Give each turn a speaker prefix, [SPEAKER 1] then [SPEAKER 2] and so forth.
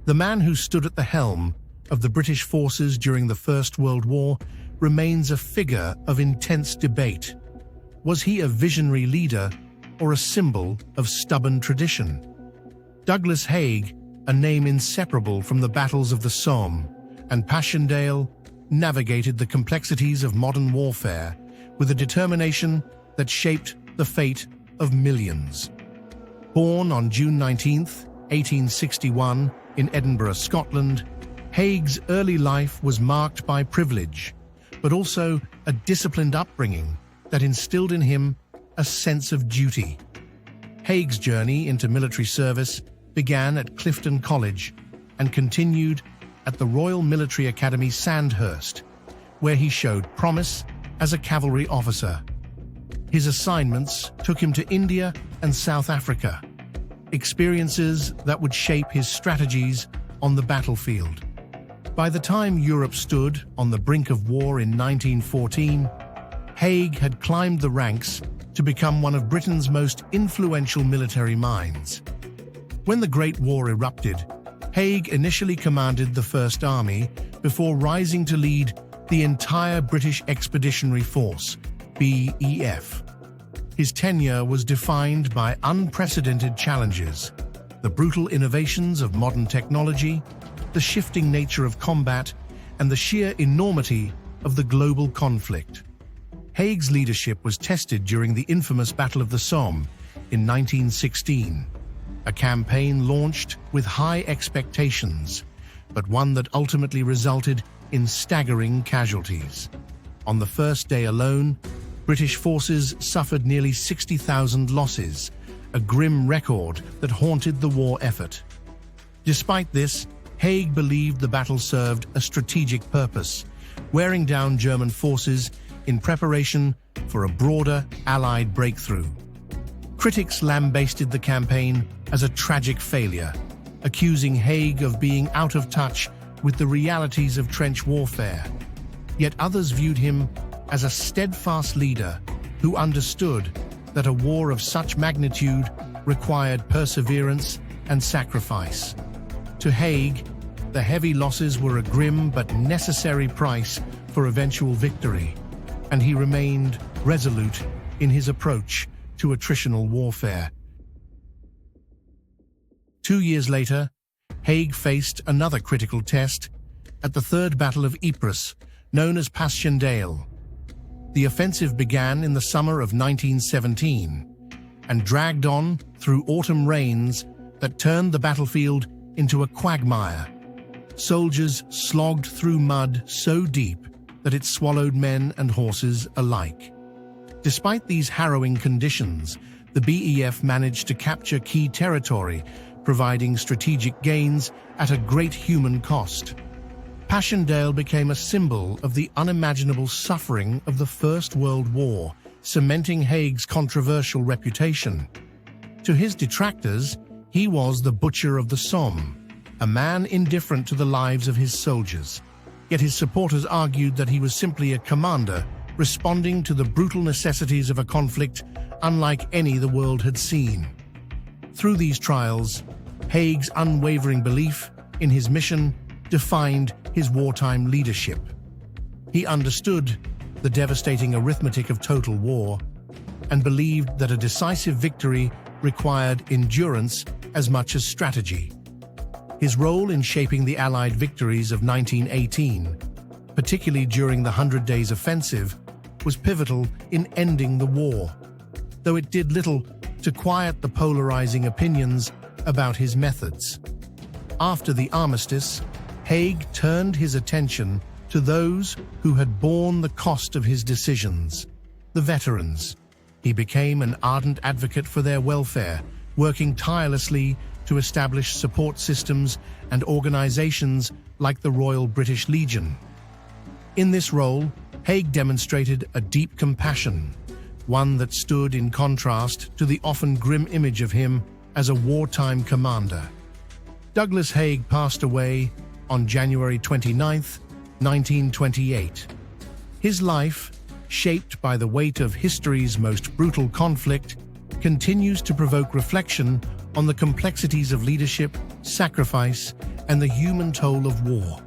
[SPEAKER 1] The man who stood at the helm of the British forces during the First World War remains a figure of intense debate. Was he a visionary leader or a symbol of stubborn tradition? Douglas Haig, a name inseparable from the battles of the Somme and Passchendaele, navigated the complexities of modern warfare with a determination that shaped the fate of millions. Born on June 19, 1861, in Edinburgh, Scotland, Haig's early life was marked by privilege, but also a disciplined upbringing that instilled in him a sense of duty. Haig's journey into military service began at Clifton College and continued at the Royal Military Academy Sandhurst, where he showed promise as a cavalry officer. His assignments took him to India and South Africa, experiences that would shape his strategies on the battlefield. By the time Europe stood on the brink of war in 1914, Haig had climbed the ranks to become one of Britain's most influential military minds. When the Great War erupted, Haig initially commanded the First Army before rising to lead the entire British Expeditionary Force, BEF. His tenure was defined by unprecedented challenges: the brutal innovations of modern technology, the shifting nature of combat, and the sheer enormity of the global conflict. Haig's leadership was tested during the infamous Battle of the Somme in 1916, a campaign launched with high expectations, but one that ultimately resulted in staggering casualties. On the first day alone, British forces suffered nearly 60,000 losses, a grim record that haunted the war effort. Despite this, Haig believed the battle served a strategic purpose, wearing down German forces in preparation for a broader Allied breakthrough. Critics lambasted the campaign as a tragic failure, accusing Haig of being out of touch with the realities of trench warfare. Yet others viewed him as a steadfast leader who understood that a war of such magnitude required perseverance and sacrifice. To Haig, the heavy losses were a grim but necessary price for eventual victory, and he remained resolute in his approach to attritional warfare. 2 years later, Haig faced another critical test at the Third Battle of Ypres, known as Passchendaele. The offensive began in the summer of 1917 and dragged on through autumn rains that turned the battlefield into a quagmire. Soldiers slogged through mud so deep that it swallowed men and horses alike. Despite these harrowing conditions, the BEF managed to capture key territory, providing strategic gains at a great human cost. Passchendaele became a symbol of the unimaginable suffering of the First World War, cementing Haig's controversial reputation. To his detractors, he was the butcher of the Somme, a man indifferent to the lives of his soldiers. Yet his supporters argued that he was simply a commander, responding to the brutal necessities of a conflict unlike any the world had seen. Through these trials, Haig's unwavering belief in his mission defined his wartime leadership. He understood the devastating arithmetic of total war and believed that a decisive victory required endurance as much as strategy. His role in shaping the Allied victories of 1918, particularly during the 100 Days Offensive, was pivotal in ending the war, though it did little to quiet the polarizing opinions about his methods. After the armistice, Haig turned his attention to those who had borne the cost of his decisions, the veterans. He became an ardent advocate for their welfare, working tirelessly to establish support systems and organizations like the Royal British Legion. In this role, Haig demonstrated a deep compassion, one that stood in contrast to the often grim image of him as a wartime commander. Douglas Haig passed away on January 29, 1928. His life, shaped by the weight of history's most brutal conflict, continues to provoke reflection on the complexities of leadership, sacrifice, and the human toll of war.